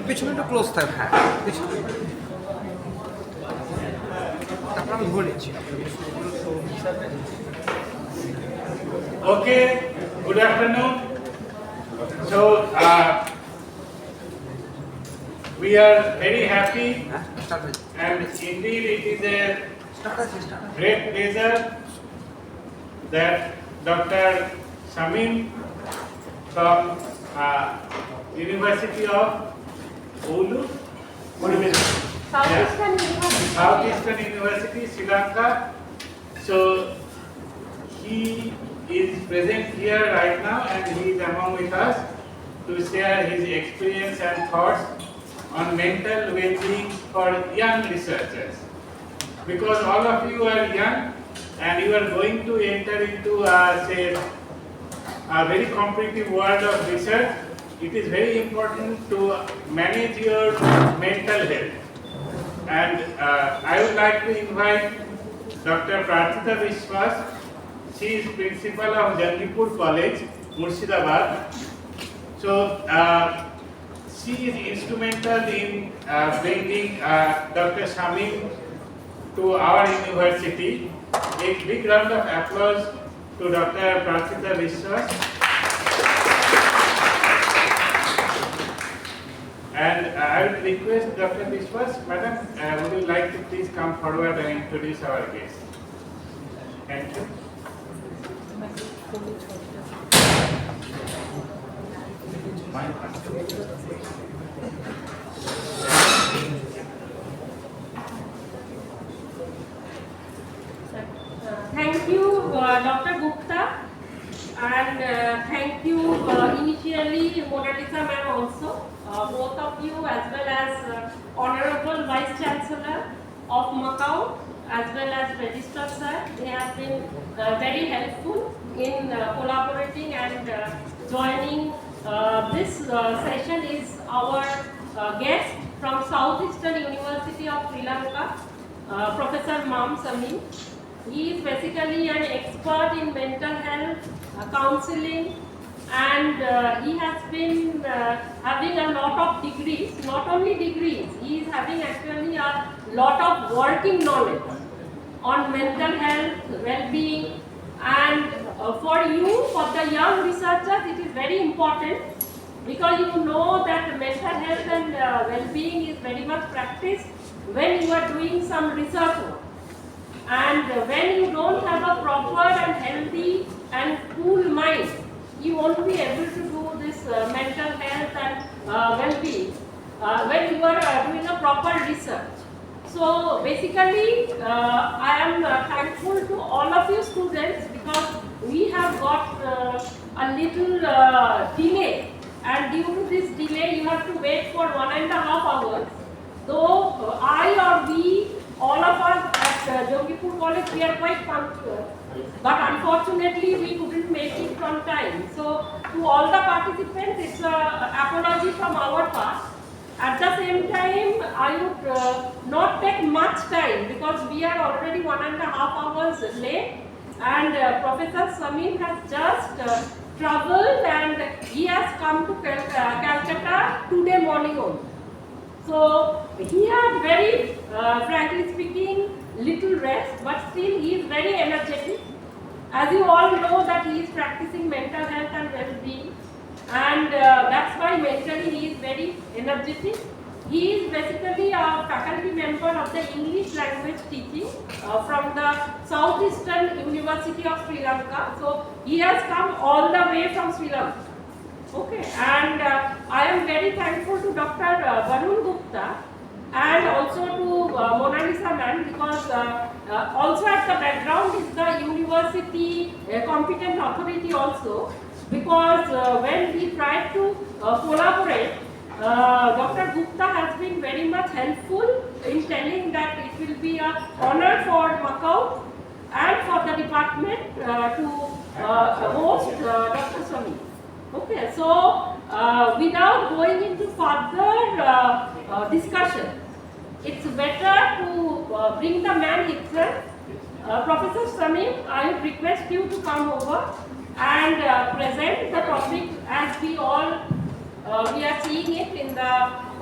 পিছনে একটু ক্লোজ থাক, হ্যাঁ পিছনে। তারপর আমি বলেছি। Okay, good afternoon. So we are very happy and indeed it is a great pleasure that Dr. Sameem from University of Ulu, Southeastern University, Sri Lanka. So he is present here right now and he is among with us to share his experience and thoughts on mental well-being for young researchers. Because all of you are young and you are going to enter into a very competitive world of research, it is very important to manage your mental health. And I would like to invite Dr. Pratita Vishwas. She is principal of Jangipur College, Murshidabad. So she is instrumental in bringing Dr. Sameem to our university. A big round of applause to Dr. Pratita Vishwas. And I would request Dr. Vishwas, madam, would you like to please come forward and introduce our guest? Thank you. Thank you, Dr. Gupta, and thank you initially Mona Lisa ma'am also, both of you as well as Honorable Vice Chancellor of MAKAUT as well as Registrar sir. They have been very helpful in collaborating and joining. This session is our guest from Southeastern University of Sri Lanka, Prof.MAM Sameem. He is basically an expert in mental health, counseling, and he has been having a lot of degrees, not only degrees, he is having actually a lot of working knowledge on mental health, well-being, and for you, for the young researchers, it is very important because you know that mental health and well-being is very much practiced when you are doing some research work. And when you don't have a proper and healthy and cool mind, you won't be able to do this mental health and well-being when you are doing a proper research. So basically, I am thankful to all of you students because we have got a little delay, and due to this delay, you have to wait for 1.5 hours. Though I or we, all of us at Jangipur College, we are quite punctual, but unfortunately we couldn't make it on time. So to all the participants, it's an apology from our part. At the same time, I would not take much time because we are already 1.5 hours late, and Professor Sameem has just traveled and he has come to Calcutta today morning only. So he had very, frankly speaking, little rest, but still he is very energetic. As you all know that he is practicing mental health and well-being, and that's why mentally he is very energetic. He is basically a faculty member of the English language teaching from the Southeastern University of Sri Lanka. So he has come all the way from Sri Lanka. Okay, and I am very thankful to Dr. Barun Gupta and also to Mona Lisa ma'am because also at the background is the university competent authority also, because when we tried to collaborate, Dr. Gupta has been very much helpful in telling that it will be an honor for MAKAUT and for the department to host Dr. Soumya. Okay, so without going into further discussion, it's better to bring the man himself. Professor Sameem, I would request you to come over and present the topic as we all we we are seeing it in the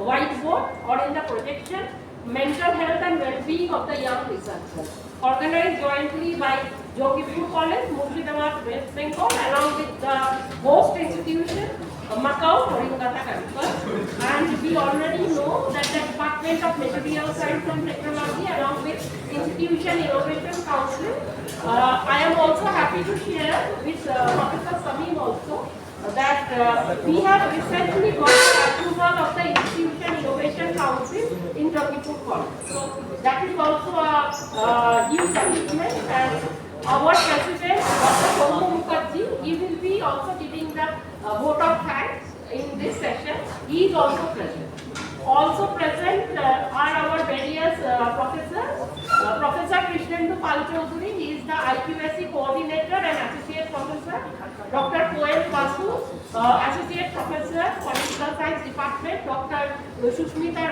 whiteboard or in the projection, mental health and well-being of the young researchers, organized jointly by Jangipur College, Murshidabad, West Bengal, along with the host institution, MAKAUT, Haringhata campus. And we already know that the Department of Material Science and Technology, along with Institution Innovation Council, I am also happy to share with Professor Sameem also that we have recently got the approval of the Institution Innovation Council in Jangipur College. So that is also a huge achievement, and our president, Dr.Nabanita Mukherjee, he will be also giving the vote of thanks in this session. He is also present. Also present are our various professors. Professor Krishnendu Palchoudhuri, he is the IQAC Co-ordinator and Associate Professor. Dr.Koyel, Basu, Associate Professor, Political Science Department. Dr.Sushmita,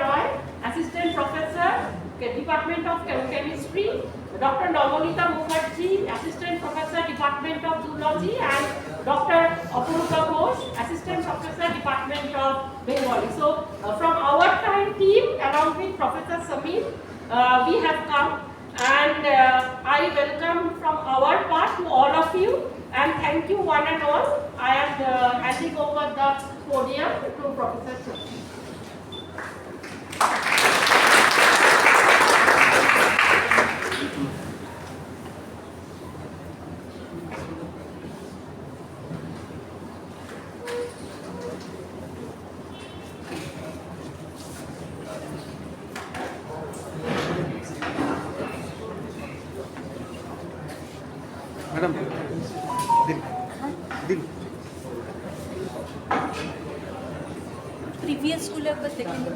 Assistant Professor, Department of Chemistry. Dr.Nabanita Mukherjee, Assistant Professor, Department of Zoology, and Dr.Aparupa Ghosh, Assistant Professor, Department of Bengali. So, from our team, along with Professor Sameem, we have come, and I welcome from our part to all of you, and thank you one and all. I am handing over the podium to Professor Sameem. Madam, Dil. Previous school of the second.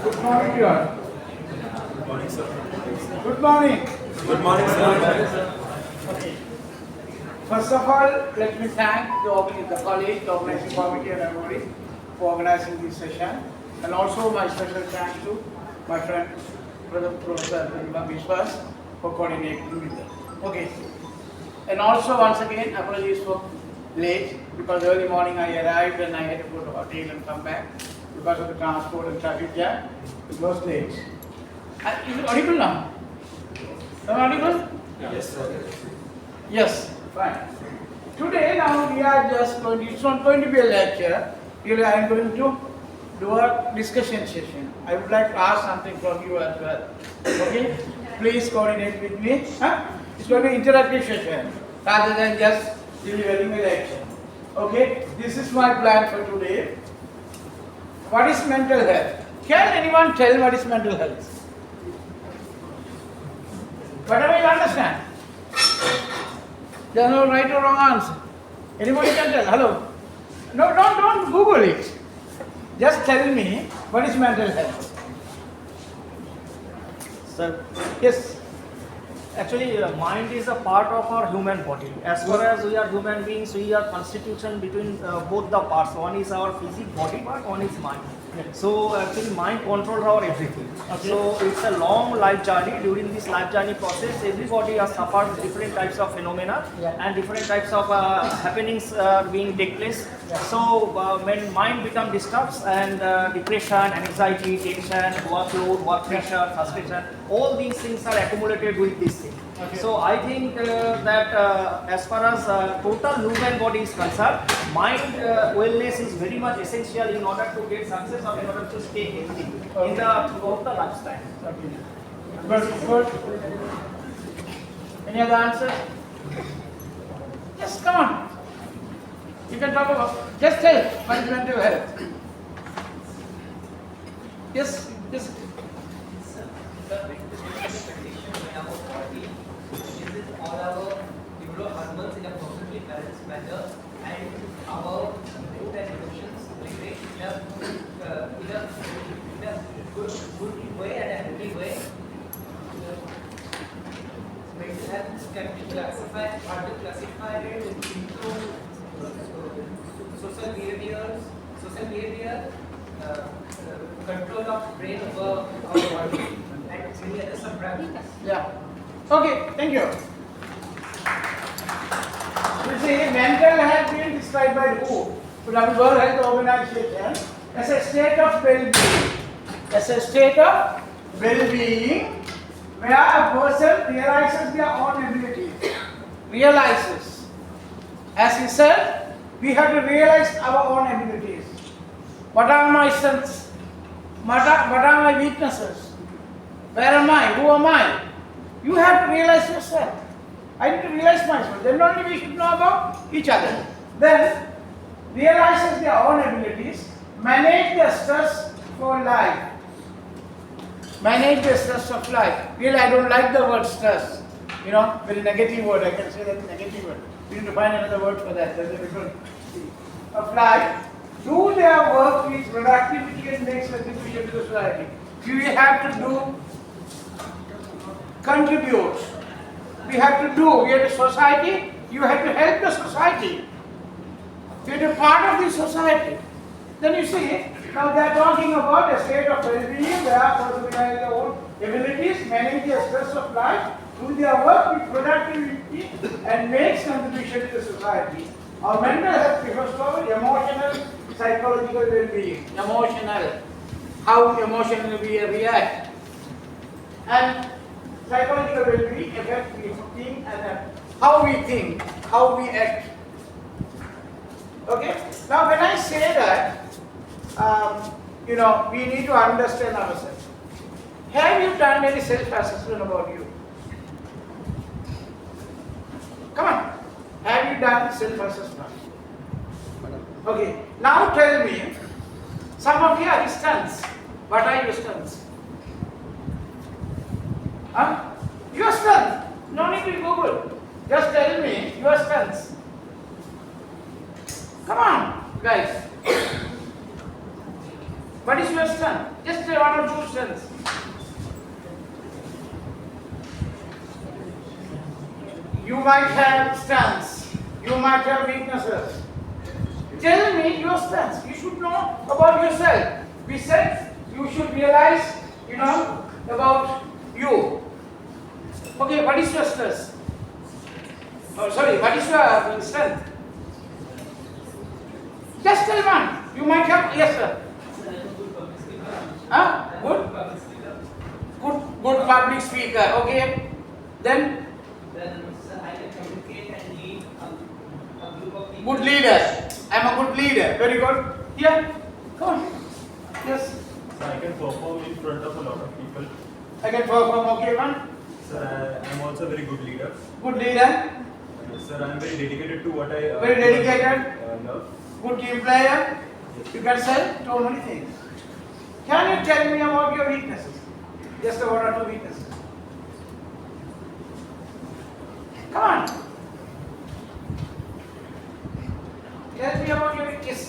Good morning, dear. Good morning, sir. Good morning. Good morning, sir. First of all, let me thank the college, the organizing committee, and everybody for organizing this session. And also my special thanks to my friend, Professor Vishwas, for coordinating with them. Okay. And also, once again, apologies for late, because early morning I arrived and I had to go to hotel and come back because of the transport and traffic jam. It was late. Is it audible now? Am I audible? Yes, sir. Yes, fine. Today now we are just going to, it's not going to be a lecture. Really I am going to do a discussion session. I would like to ask something from you as well. Okay? Please coordinate with me. Huh? It's going to be an interactive session rather than just delivering a lecture. Okay? This is my plan for today. What is mental health? Can anyone tell what is mental health? Whatever you understand. There is no right or wrong answer. Anybody can tell? Hello? No, don't Google it. Just tell me what is mental health. Sir, Yes. actually mind is a part of our human body. As far as we are human beings, we are constitution between both the parts. One is our physical body part, one is mind. So actually mind controls our everything. Okay. So it's a long life journey. During this life journey process, everybody has suffered different types of phenomena and different types of happenings being take place. So when mind become disturbed and depression, anxiety, tension, workload, work pressure, frustration, all these things are accumulated with this thing. Okay. So I think that as far as total human body is concerned, mind wellness is very much essential in order to get success or in order to stay healthy in the throughout the lifestyle. Okay. Good. Any other answers? Yes, come on. You can talk about, just tell what is mental health. Yes. All our developed hormones manner and our mood and emotions regulate in a good way and a healthy way. Mental health can be classified into social behavior, control of brain over our body, and many other sub-branches. Yeah. Okay, thank you. You see, mental health being described by who? The World Health Organization as a state of well-being. As a state of well-being where a person realizes their own abilities. Realizes. As he said, we have to realize our own abilities. What are my strengths? What are my weaknesses? Where am I? Who am I? You have to realize yourself. I need to realize myself. Then only we should know about each other. Then realizes their own abilities, manage the stress for life. Manage the stress of life. Really, I don't like the word stress. You know, very negative word. I can say that negative word. We need to find another word for that. There's a different of life. Do their work with productivity and make contribution to the society. You have to do, contribute. We have to do. We are a society. You have to help the society. You are a part of the society. Then you see, now they are talking about a state of well-being, where a person has their own abilities, manage the stress of life, do their work with productivity and makes contribution to the society. Our mental health refers to emotional, psychological well-being. Emotional, how emotionally we react. And psychological well-being affects thinking and how we think, how we act. Okay? Now when I say that, we need to understand ourselves. Have you done any self-assessment about you? Come on. Have you done self-assessment? Okay. Now tell me, some of you are strengths. What are your strengths? Huh? Your strength. No need to Google. Just tell me your strengths. Come on, guys. What is your strength? Just say one or two strengths. You might have strengths. You might have weaknesses. Tell me your strengths. You should know about yourself. We said you should realize, about you. Okay, what is your strength? Oh, sorry, what is your strength? Just tell one. You might have, yes sir. Huh? Good public speaker. Okay. Then I can communicate and lead a group of people. good leader. I am a good leader. Very good. Here. Come on. Yes. So I can perform in front of a lot of people. I can perform. Okay, one. Sir, I am also a very good leader. Good leader. Sir, I am very dedicated to what I Very dedicated. love. Good team player. You can sell so many things. Can you tell me about your weaknesses? Just one or two weaknesses. Come on. Tell me about your weakness.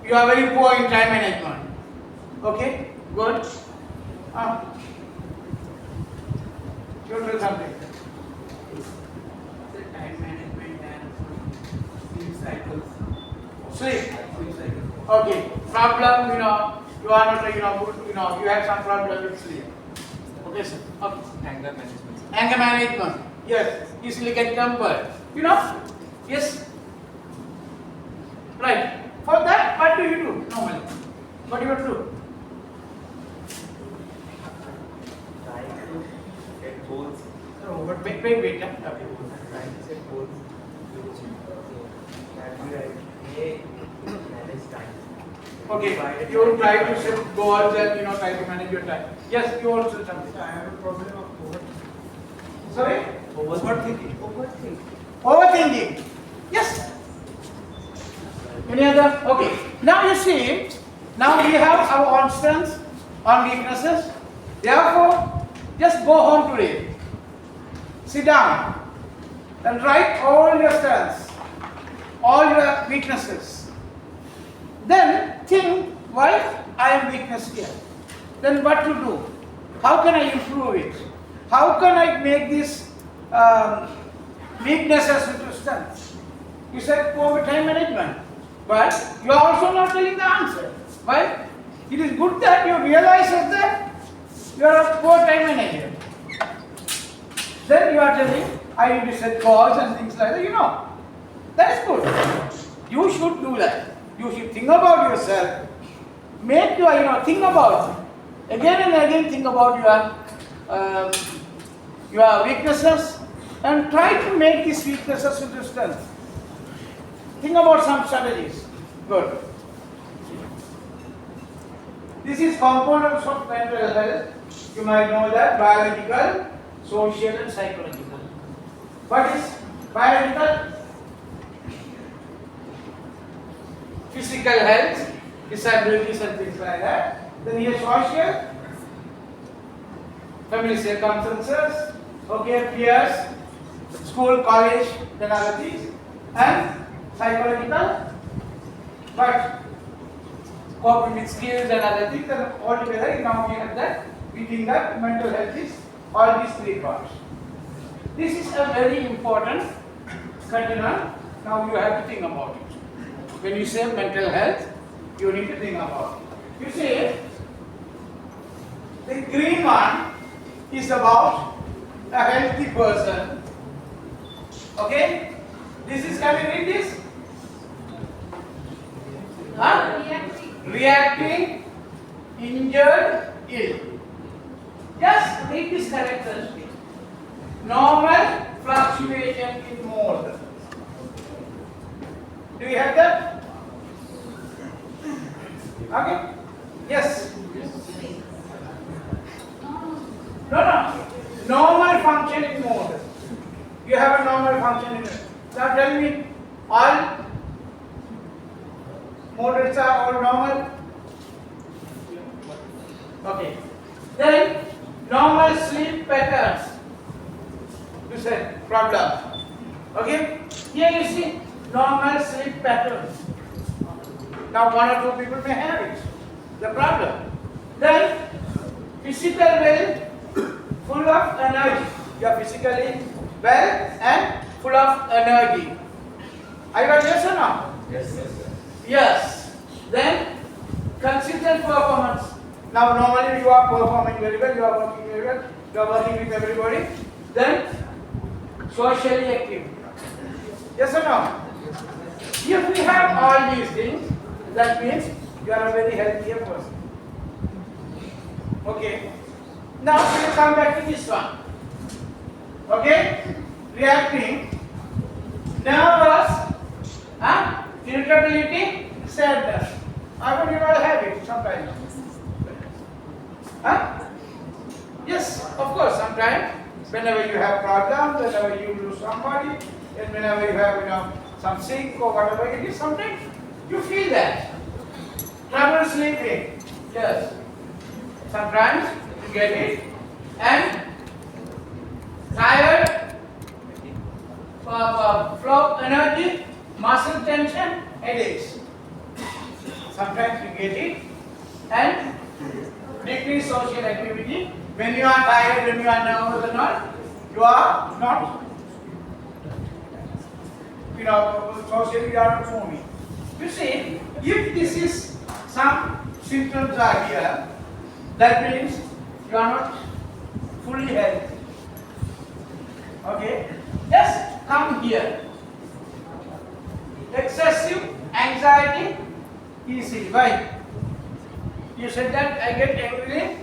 You are very poor in time management. Okay? Good. You will do something. Time management and sleep cycles. Sleep. Okay. Problem, you are not, good, you have some problem with sleep. Okay, sir. Okay. Anger management. Anger management. Yes. Easily get tempered. Yes. Right. For that, what do you do normally? What do you do? Try to get goals. No, but wait. Trying to set goals which manage time. Okay. You try to set goals and try to manage your time. Yes, you also something. I have a problem of overthinking. Sorry? Overthinking. Overthinking. Yes. Any other? Okay. Now you see, now we have our own strengths, own weaknesses. Therefore, just go home today. Sit down. Then write all your strengths, all your weaknesses. Then think, why I am weakness here? Then what to do? How can I improve it? How can I make these weaknesses into strengths? You said poor time management, but you are also not telling the answer. Why? It is good that you realize that you are a poor time manager. Then you are telling, I need to set goals and things like that. You know, that is good. You should do that. You should think about yourself. Make your, think about again and again. Think about your weaknesses and try to make these weaknesses into strength. Think about some strategies. Good. This is components of mental health. You might know that biological, social and psychological. What is biological? Physical health, disabilities and things like that. Then here social, family circumstances, okay, peers, school, college, then other things. And psychological, but coping with skills and other things, and all together now we have that. We think that mental health is all these three parts. This is a very important continuum. Now you have to think about it. When you say mental health, you need to think about it. You see, the green one is about a healthy person. Okay? This is, can you read this? Huh? Reacting, injured, ill. Just read this characteristic. Normal fluctuation in mood. Do you have that? Okay? Yes. No. Normal function in mode. You have a normal function in it. Now tell me, all modes are all normal? Okay. Then normal sleep patterns. You said problem. Okay? Here you see normal sleep patterns. Now one or two people may have it. The problem. Then physical well, full of energy. You are physically well and full of energy. Are you yes or no? Yes. Yes. Then consistent performance. Now normally you are performing very well, you are working very well, you are working with everybody. Then socially active. Yes or no? If we have all these things, that means you are a very healthier person. Okay. Now we will come back to this one. Okay? Reacting, nervous, irritability, sadness. I will all have it sometimes. Yes, of course, sometimes whenever you have problems, whenever you lose somebody, and whenever you have some sick or whatever it is, sometimes you feel that. Trouble sleeping, yes. Sometimes you get it. And tired, flow of energy, muscle tension, headaches. Sometimes you get it. And decreased social activity. When you are tired, when you are nervous or not, you are not, socially you are not moving. You see, if this is some symptoms are here, that means you are not fully healthy. Okay? Just come here. Excessive anxiety, easily. Why? You said that I get angry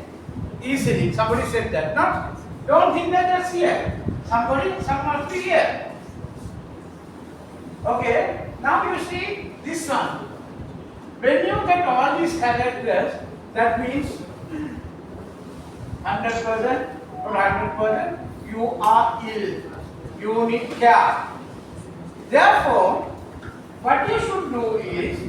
easily. Somebody said that. Not. Don't think that that's here. Some must be here. Okay. Now you see this one. When you get all these characters, that means 100% or 100% you are ill. You need care. Therefore, what you should do is,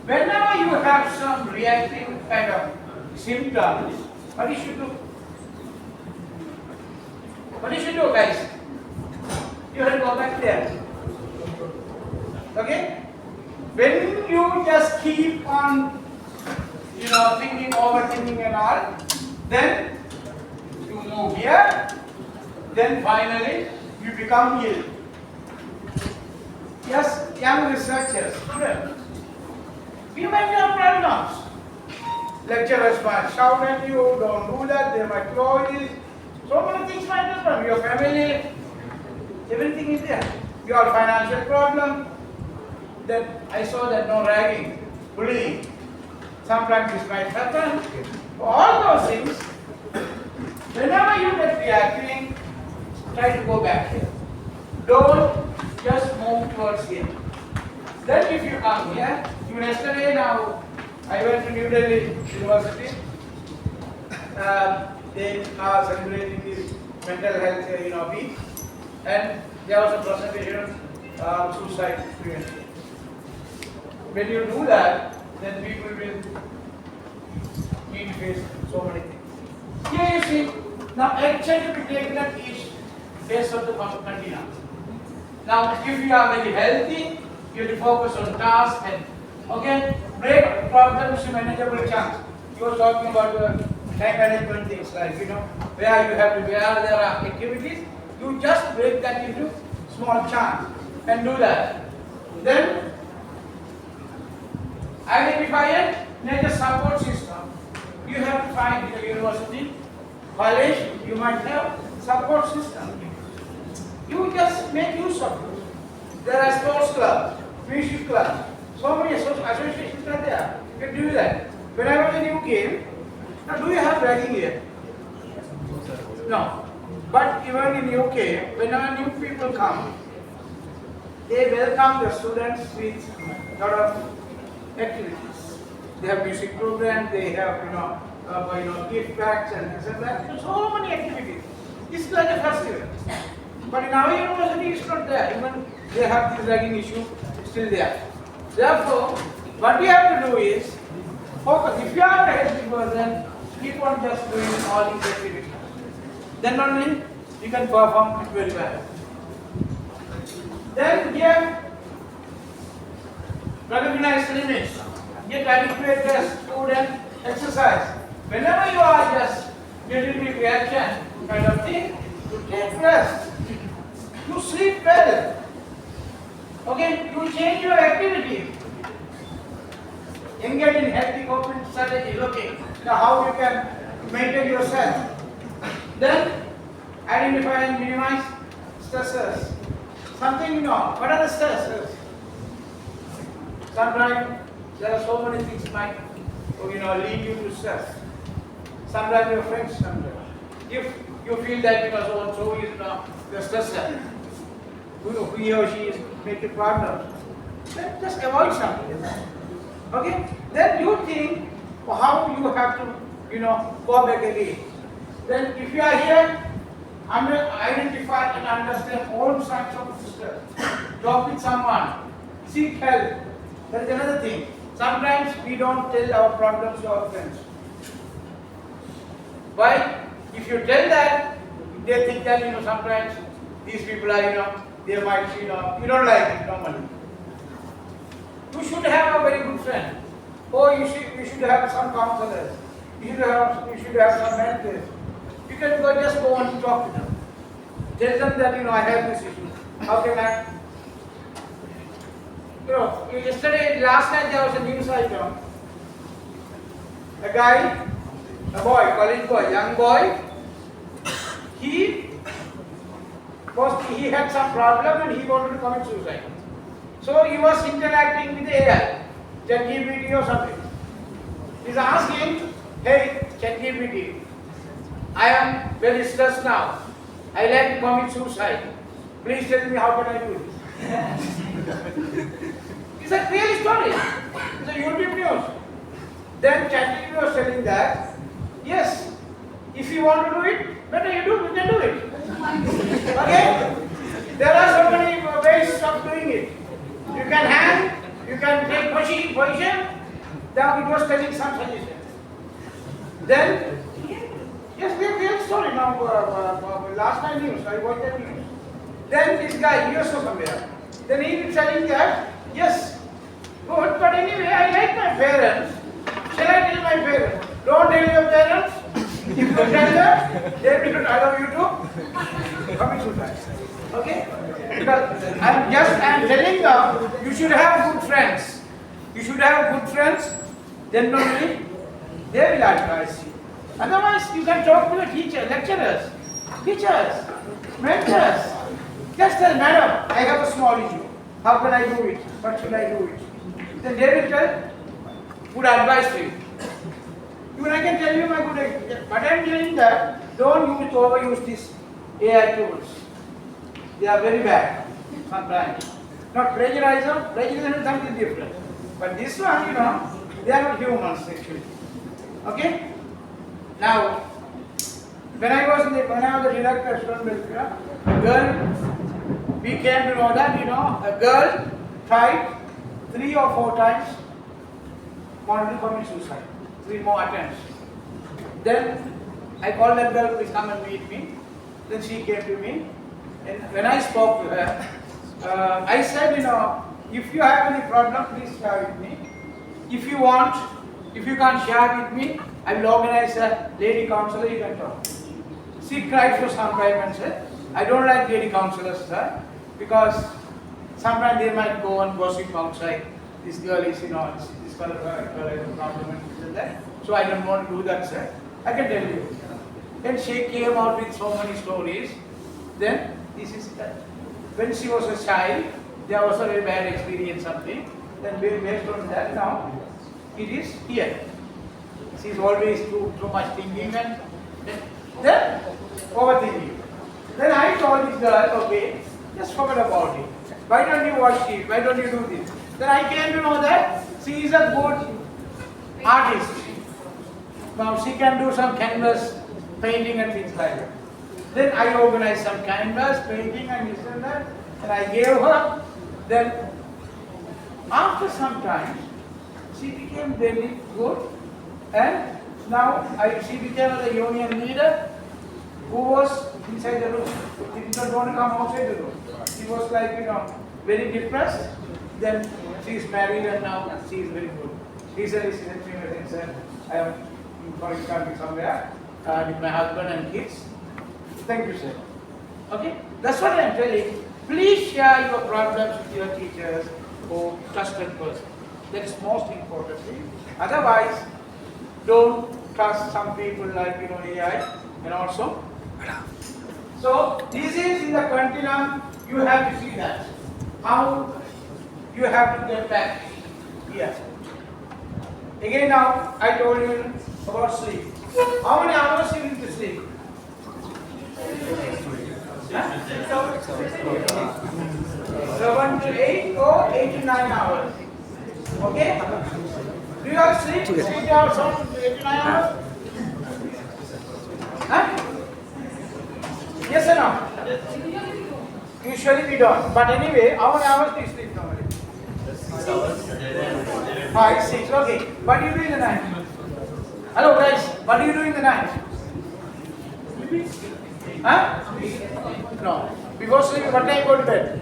whenever you have some reactive kind of symptoms, what you should do? What you should do, guys? You have to go go back there. Okay? When you just keep on, thinking, overthinking and all, then you move here, then finally you become ill. Yes, young researchers, students, you might have problems. Lecturers might shout at you, don't do that, they might throw you. So many things might happen. Your family, everything is there. Your financial problem. Then I saw that no ragging, bullying. Sometimes this might happen. All those things, whenever you get reacting, try to go back here. Don't just move towards here. Then if you come here, even yesterday now, I went to New Delhi University. They are celebrating this mental health, week, and there was a presentation on suicide prevention. When you do that, then people will need to face so many things. Here you see, now action to be taken at each phase of the continuum. Now, if you are very healthy, you have to focus on tasks and break problems to manageable chunks. You were talking about the time management things like, where there are activities, you just break that into small chunks and do that. Then identify and make a support system. You have to find in the university, college, you might have support system. You just make use of it. There are sports clubs, music clubs, so many associations are there. You can do that. When I was in UK, now do you have ragging here? No. But even in UK, whenever new people come, they welcome the students with a lot of activities. They have music programs, they have gift packs and this and that. So many activities. It's like a festival. But in our university, it's not there. Even they have this ragging issue still there. Therefore, what we have to do is focus. If you are a healthy person, keep on just doing all these activities. Then only you can perform it very well. Then here, recognize limits. Get adequate rest, food and exercise. Whenever you are just getting the reaction kind of thing, you take rest. You sleep well. You change your activity. Engage in healthy coping strategy. Now how you can maintain yourself. Then identify and minimize stressors. Something what are the stressors? Sometimes there are so many things might lead you to stress. Sometimes your friends if you feel that so and so is the stressor, he or she is making problems, then just avoid something. Then you think how you have to go back again. Then if you are here, identify and understand all sides of the system. Talk with someone, seek help. That is another thing. Sometimes we don't tell our problems to our friends. Why? If you tell that, they think that sometimes these people are they might you don't like it normally. You should have a very good friend. You should have some counselors. You should have some mentors. You can just go and talk to them. Tell them that I have this issue. How can I? Last night there was a news item. A guy, a boy, college boy, young boy, he had some problem and he wanted to commit suicide. So he was interacting with the AI, ChatGPT or something. He's asking, hey ChatGPT, I am very stressed now. I like to commit suicide. Please tell me how can I do this? It's a real story. It's a YouTube news. Then ChatGPT was telling that, yes, if you want to do it, better you can do it. There are so many ways of doing it. You can hang, you can take position. Now it was telling some suggestions. Then, yes, real story. Now, last night news, I watched that news. Then this guy, he also somewhere. Then he is telling that, yes, good, but anyway, I like my parents. Shall I tell my parents? Don't tell your parents. If you tell them, they will not allow you to commit suicide. Okay? Because I'm telling them, you should have good friends. You should have good friends, then only they will advise you. Otherwise, you can talk to your teacher, lecturers, teachers, mentors. Just tell, madam, I have a small issue. How can I do it? What should I do it? Then they will tell good advice to you. Even I can tell you my good idea. But I am telling that don't overuse these AI tools. They are very bad sometimes. Not plagiarism, plagiarism is something different. But this one, they are not humans actually. Okay? Now, when I was the director of student welfare, a girl, we came to know that, a girl tried 3 or 4 times wanted to commit suicide. 3 more attempts. Then I called that girl, please come and meet me. Then she came to me. And when I spoke to her, I said, if you have any problem, please share with me. If you want, if you can't share with me, I will organize a lady counselor, you can talk. She cried for some time and said, I don't like lady counselors, sir, because sometimes they might go and gossip outside. This girl is, this girl is a problem and this and that. So I don't want to do that, sir. I can tell you. Then she came out with so many stories. Then, this is when she was a child, there was a very bad experience, something. Then based on that, now it is here. She is always too much thinking and then overthinking. Then I told this girl, okay, just forget about it. Why don't you watch it? Why don't you do this? Then I came to know that she is a good artist. Now she can do some canvas painting and things like that. Then I organized some canvas painting and this and that, and I gave her. Then after some time, she became very good, and now she became a union leader who was inside the room. She did not want to come outside the room. She was like, very depressed. Then she is married and now she is very good. Recently she sent me a message and said, I am in foreign country somewhere with my husband and kids. Thank you, sir. Okay? That's what I am telling. Please share your problems with your teachers or trusted person. That is most important thing. Otherwise, don't trust some people like AI and also. So this is in the continuum. You have to see that. How you have to get back here. Again now, I told you about sleep. How many hours you need to sleep? 7 to 8 or 8 to 9 hours. Okay? Do you have sleep? 8 hours, 7 to 8 to 9 hours? Huh? Yes or no? Usually we don't. But anyway, how many hours do you sleep normally? 6 hours. 5, 6. Okay. What do you do in the night? Hello guys. What do you do in the night? Huh? No. Before sleeping, what time you go to bed?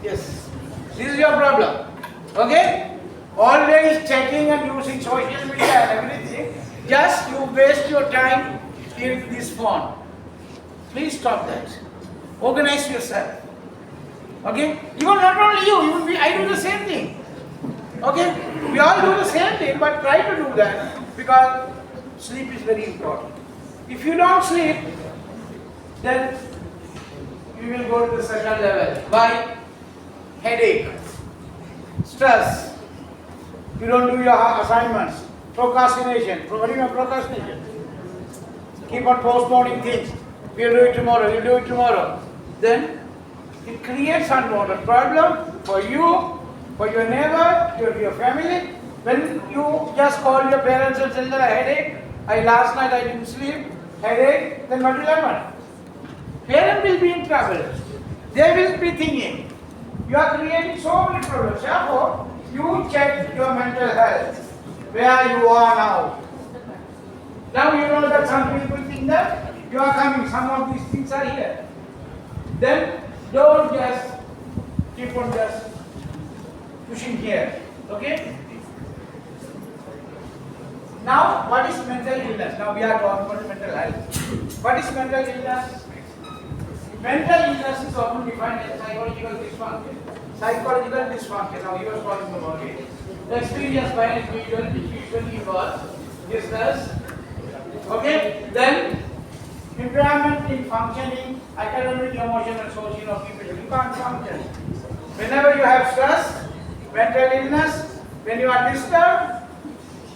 Yes. This is your problem. Okay? Always checking and using social media and everything. Just you waste your time in this phone. Please stop that. Organize yourself. Okay? Even not only you, even I do the same thing. Okay? We all do the same thing, but try to do that because sleep is very important. If you don't sleep, then you will go to the second level. Why? Headache, stress, you don't do your assignments, procrastination. What do you mean procrastination? Keep on postponing things. We'll do it tomorrow, we'll do it tomorrow. Then it creates unwanted problem for you, for your neighbor, your family. When you just call your parents and tell them a headache, last night I didn't sleep, headache, then what will happen? Parent will be in trouble. They will be thinking, you are creating so many problems. Therefore, you check your mental health, where you are now. Now you know that some people think that you are coming, some of these things are here. mental illness. Now we are talking about mental health. What is mental illness? Mental illness is often defined as psychological dysfunction. Psychological dysfunction. Now you are talking about it. Experienced by an individual which usually involves distress. Okay. Then impairment in functioning, academic, emotional, social, or people. You can't function. Whenever you have stress, mental illness, when you are disturbed,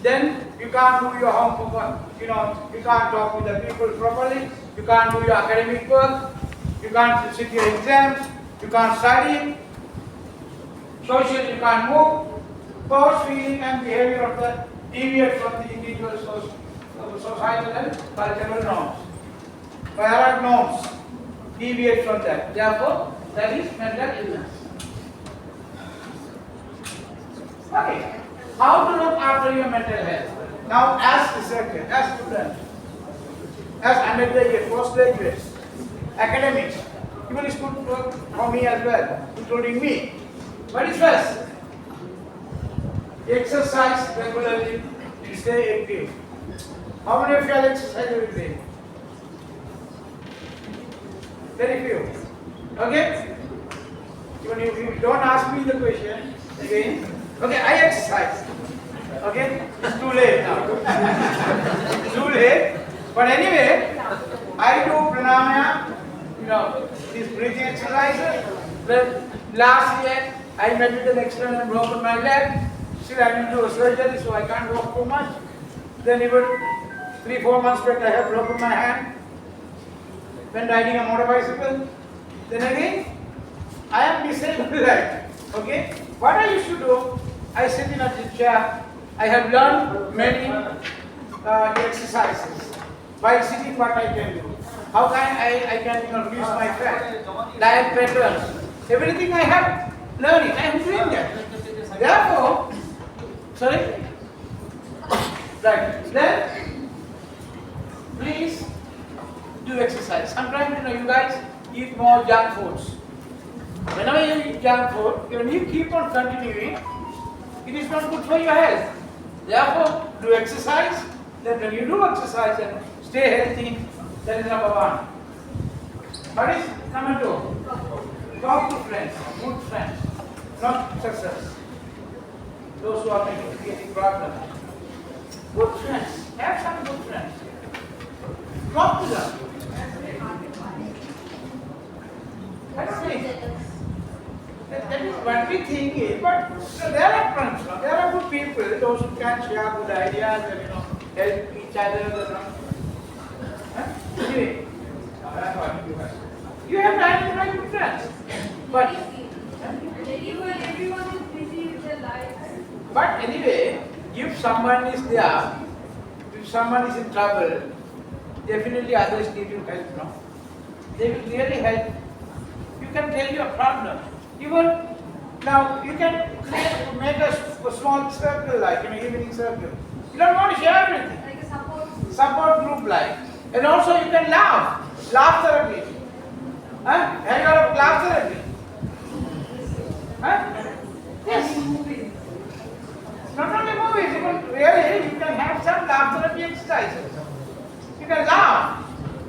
then you can't do your homework. You can't talk with the people properly. You can't do your academic work. You can't sit your exams. You can't study. Social, you can't move. Thoughts, feeling, and behavior of the deviate from the individual societal and cultural norms. Parallel norms deviate from that. Therefore, that is mental illness. Okay. How to look after your mental health? Now, as researchers, as students, as undergraduates, postgraduates, academics, even is good work for me as well, including me. What is first? Exercise regularly to stay active. How many of you are exercise every day? Very few. Okay? Even if you don't ask me the question again. Okay, I exercise. Okay? It's too late now. It's too late. But anyway, I do pranayama, these breathing exercises. Then last year, I met with an accident and broken my leg. Still, I didn't do a surgery, so I can't walk too much. Then even 3-4 months back, I have broken my hand when riding a motorbicycle. Then again, I am disabled leg. Okay? What I used to do, I sit in a chair. I have learned many exercises. By sitting, what I can do. How can I can reduce my fat, diet patterns, everything I have learning. I am doing that. Therefore, sorry? Right. Then, please do exercise. Sometimes, you guys eat more junk foods. Whenever you eat junk food, when you keep on continuing, it is not good for your health. Therefore, do exercise. Then when you do exercise and stay healthy, that is number one. What is number two? Talk to friends, good friends, not success. Those who are creating problems. Good friends. Have some good friends. Talk to them. I don't think that is what we think is, but there are friends, there are good people, those who can share good ideas and help each other. Anyway, you have to identify good friends. But everyone is busy with their life. But anyway, if someone is there, if someone is in trouble, definitely others need your help, no? They will really help. You can tell your problem. Even now, you can make a small circle, like evening circle. You don't want to share everything. Like a Support group, like. And also you can laugh. Laugh therapy. Hang out of laugh therapy. Yes. Not only movies, even really you can have some laugh therapy exercises. You can laugh.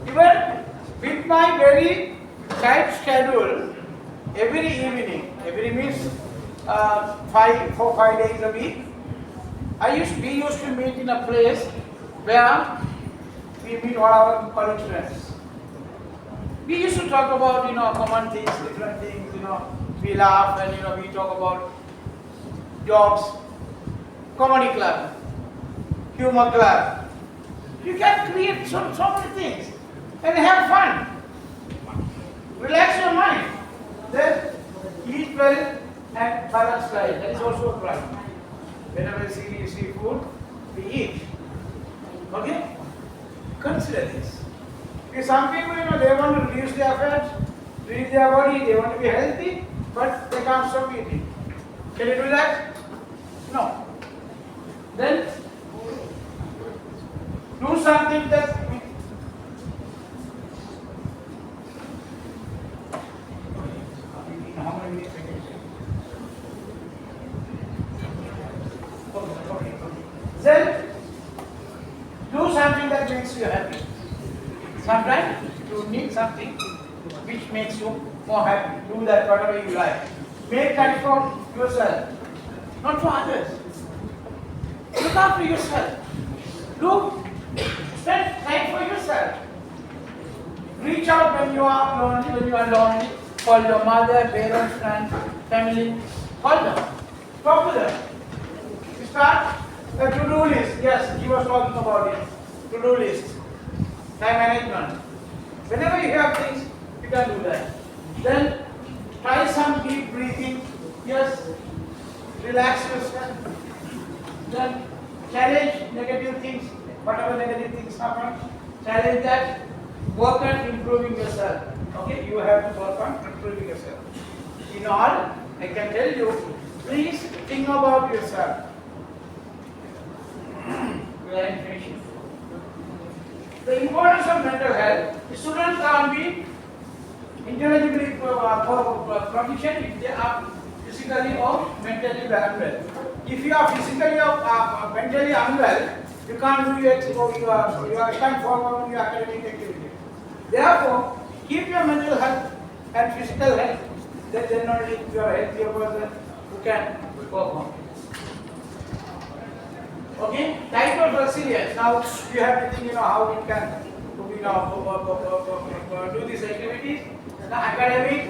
Even with my very tight schedule, every evening, every means 4-5 days a week, we used to meet in a place where we meet all our college friends. We used to talk about common things, different things. We laugh and we talk about jokes, comedy club, humor club. You can create so many things and have fun. Relax your mind. Then eat well and balance diet. That is also a problem. Whenever we see food, we eat. Okay? Consider this. If some people, they want to reduce their fat, reduce their body, they want to be healthy, but they can't stop eating. Can you do that? No. Then do something that how many minutes? Then do Sometimes you need something which makes you more happy. Do that whatever you like. Make time for yourself, not for others. Look after yourself. Spend time for yourself. Reach out when you are lonely. Call your mother, parents, friends, family. Call them. Talk to them. Start a to-do list. Yes, he was talking about it. To-do list. Time management. Whenever you have things, you can do that. Then try some deep breathing. Yes. Relax yourself. Then challenge negative things. Whatever negative things happen, challenge that. Work on improving yourself. Okay, you have to work on improving yourself. In all, I can tell you, please think about yourself. We are finishing. The importance of mental health. Students can't be intelligibly proficient if they are physically or mentally unwell. If you are physically or mentally unwell, you can't do you can't follow your academic activity. Therefore, keep your mental health and physical health. Then only you are a healthier person who can perform. Okay, type of resilience. Now you have to think, how we can, do these activities. The academic,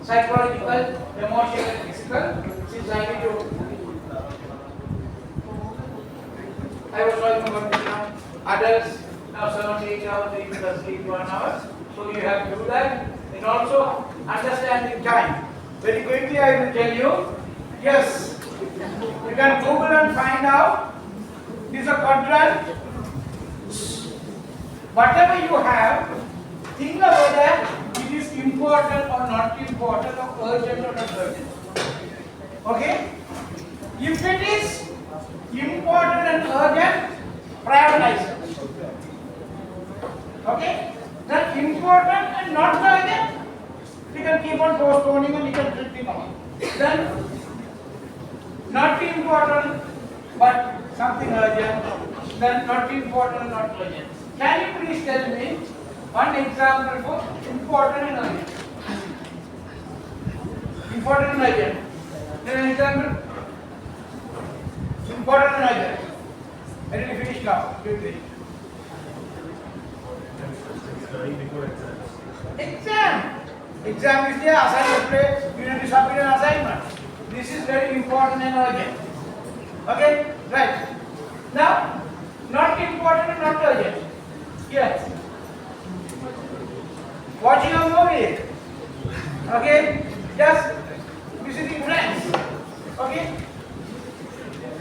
psychological, emotional, and physical. Since I was talking about adults now 7 to 8 hours, they can sleep 1 hour. So you have to do that. And also understanding time. Very quickly I will tell you. Yes, you can Google and find out. This is a quadrant. Whatever you have, think about that. It is important or not important, or urgent or not urgent. Okay? If it is important and urgent, prioritize it. Okay? Then important and not urgent, you can keep on postponing and you can drifting on. Then not important but something urgent, then not important and not urgent. Can you please tell me one example for important and urgent? Important and urgent. Then an example. Important and urgent. I didn't finish now. Quickly. Studying before exams. Exam. Exam is the assignment. You need to submit an assignment. This is very important and urgent. Okay? Right. Now, not important and not urgent. Yes. Watching a movie. Okay? Just visiting friends. Okay?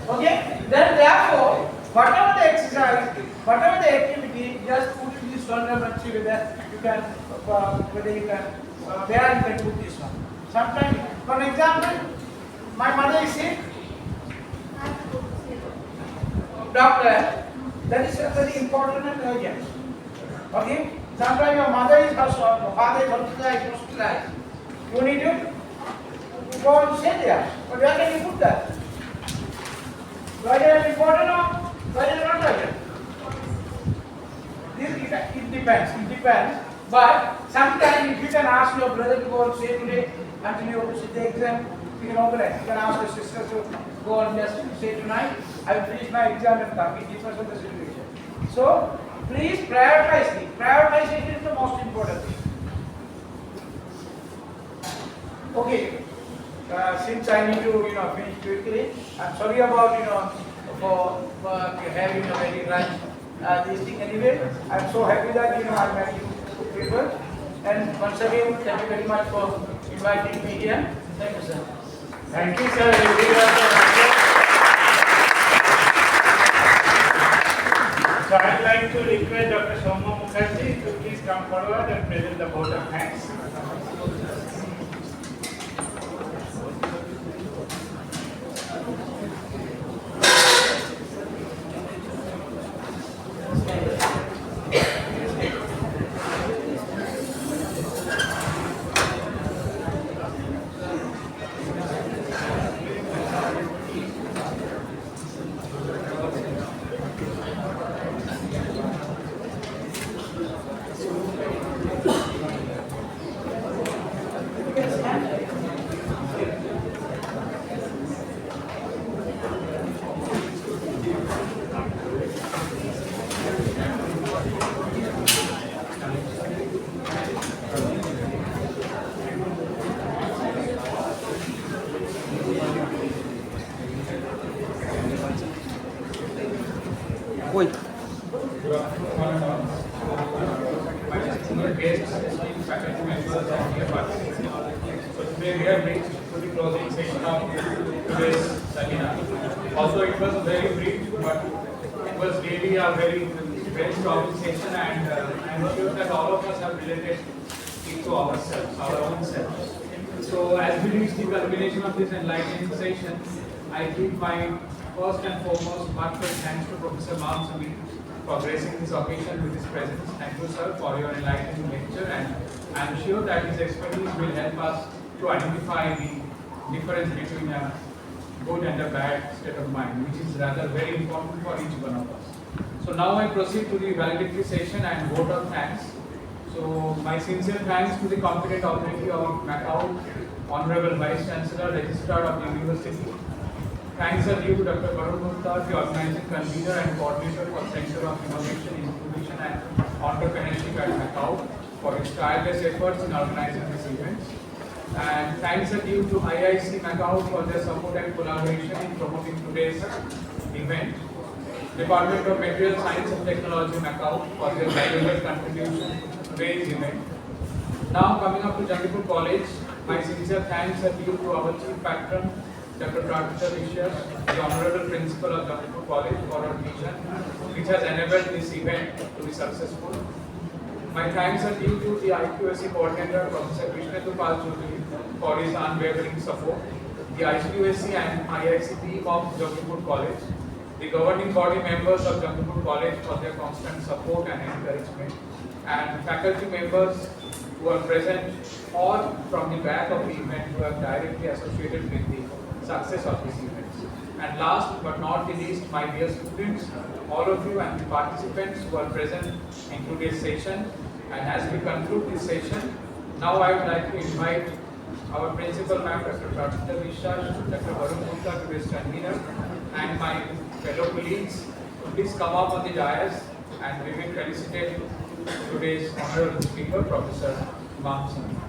Okay? Then therefore, whatever the exercise, whatever the activity, just put in this one and see whether you can, where you can put this one. Sometimes, for example, my mother is sick. Doctor, that is very important and urgent. Okay? Sometimes your mother is hospitalized, father is hospitalized. You need to go and stay there. But where can you put that? Whether it is important or whether it is not urgent. It depends. It depends. But sometimes if you can ask your brother to go and stay today until you sit the exam, you can organize. You can ask your sister to go and just stay tonight. I will finish my exam and come. It differs on the situation. So please prioritize it. Prioritization is the most important thing. Okay. Since I need to finish quickly, I'm sorry about for having a very rush this thing. Anyway, I'm so happy that I met you people. And once again, thank you very much for inviting me here. Thank you, sir. Thank you, sir. So I'd like to request Dr.Nabanita Mukherjee to please come forward and present the vote of thanks. today we have reached to the closing session of today's seminar. Although it was very brief, but it was really a very strong session, and I am sure that all of us have related it to ourselves, our own selves. So as we reach the culmination of this enlightening session, I give my first and foremost heartfelt thanks to Prof.MAM Sameem for gracing this occasion with his presence. Thank you, sir, for your enlightening lecture, and I am sure that his expertise will help us to identify the difference between a good and a bad state of mind, which is rather very important for each one of us. So now I proceed to the valedictory session and vote of thanks. So my sincere thanks to the competent authority of MAKAUT, Honorable Vice Chancellor, Registrar of the University. Thanks are due to Dr. Barun Gupta, the Organizing Convenor and Coordinator for Center of Innovation, Incubation and Entrepreneurship at MAKAUT for his tireless efforts in organizing this event. And thanks are due to IIC MAKAUT for their support and collaboration in promoting today's event. Department of Material Science and Technology MAKAUT for their valuable contribution to today's event. Now coming up to Jangipur College, my sincere thanks are due to our Chief Patron, Dr. The Honorable Principal of Jangipur College for our vision, which has enabled this event to be successful. My thanks are due to the IQAC coordinator, Professor Krishnendu Palchoudhuri, for his unwavering support, the IQAC and IIC team of Jangipur College, the governing body members of Jangipur College for their constant support and encouragement, and faculty members who are present or from the back of the event who are directly associated with the success of this event. And last but not the least, my dear students, all of you and the participants who are present in today's session. And as we conclude this session, now I would like to invite our principal, ma'am, Dr. Registrar, Dr. Barun Gupta, today's convener, and my fellow colleagues to please come up on the dais, and we will felicitate today's honorable speaker, Prof.MAM Sameem.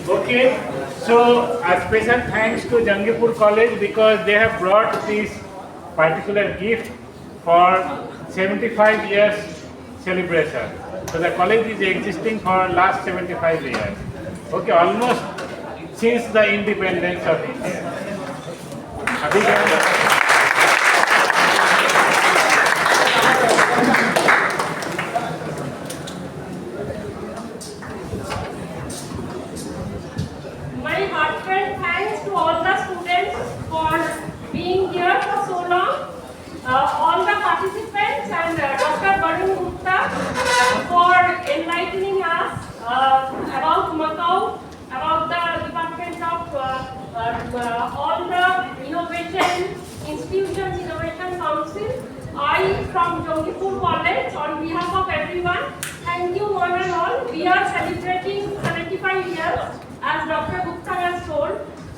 Okay, so a special thanks to Jangipur College because they have brought this particular gift for 75 years celebration. So the college is existing for last 75 years. Okay, almost since the independence of India. My heartfelt thanks to all the students for being here for so long, all the participants and Dr. Barun Gupta for enlightening us about MAKAUT, about the Department of all the Innovation Institutions Innovation Council. I from Jangipur College, on behalf of everyone, thank you one and all. We are celebrating 75 years as Dr. Gupta has told.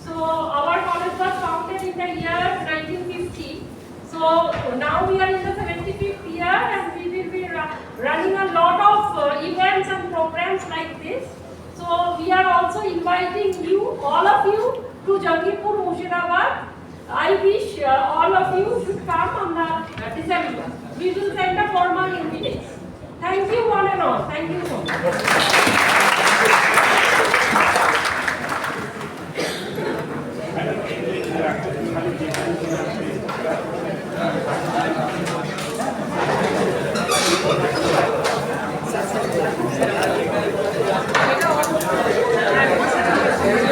So our college was founded in the year 1950. So now we are in the 75th year and we will be running a lot of events and programs like this. So we are also inviting you, all of you, to Jangipur, Murshidabad. I wish all of you should come on the December. We will send a formal invitation. Thank you one and all. Thank you so much. I think